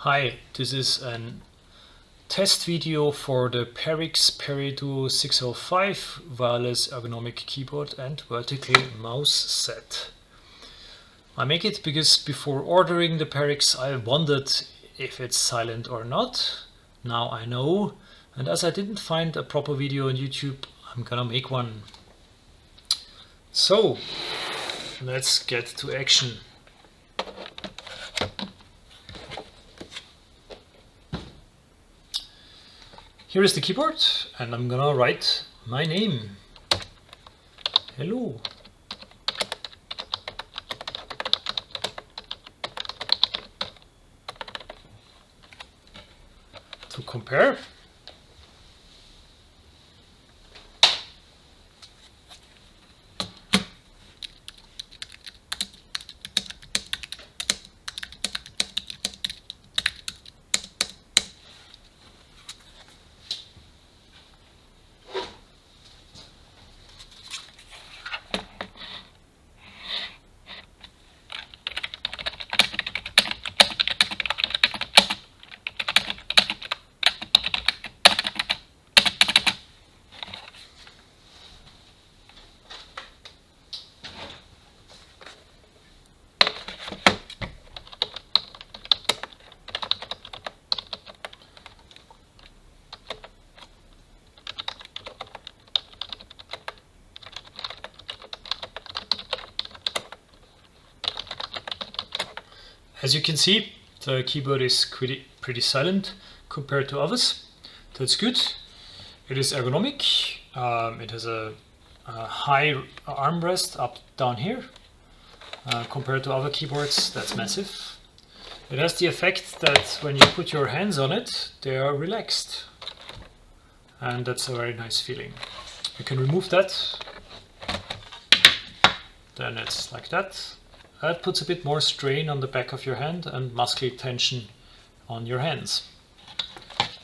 Hi, this is a test video for the Perixx Periduo-605 wireless ergonomic keyboard and vertical mouse set. I make it because before ordering the Perixx I wondered if it's silent or not. Now I know, and as I didn't find a proper video on YouTube, I'm gonna make one. So, let's get to action. Here is the keyboard, and I'm gonna write my name. Hello. To compare, as you can see, the keyboard is pretty silent compared to others. That's good. It is ergonomic. It has a high armrest up down here. Compared to other keyboards, that's massive. It has the effect that when you put your hands on it, they are relaxed. And that's a very nice feeling. You can remove that. Then it's like that. That puts a bit more strain on the back of your hand and muscle tension on your hands.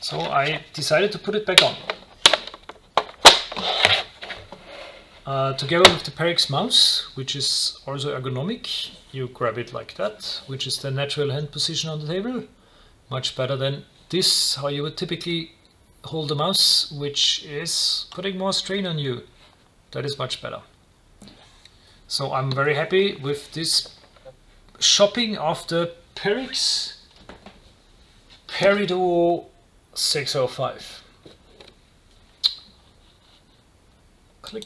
So I decided to put it back on. Together with the Perixx mouse, which is also ergonomic, you grab it like that, which is the natural hand position on the table. Much better than this, how you would typically hold the mouse, which is putting more strain on you. That is much better. So I'm very happy with this shopping of the Perixx Periduo-605.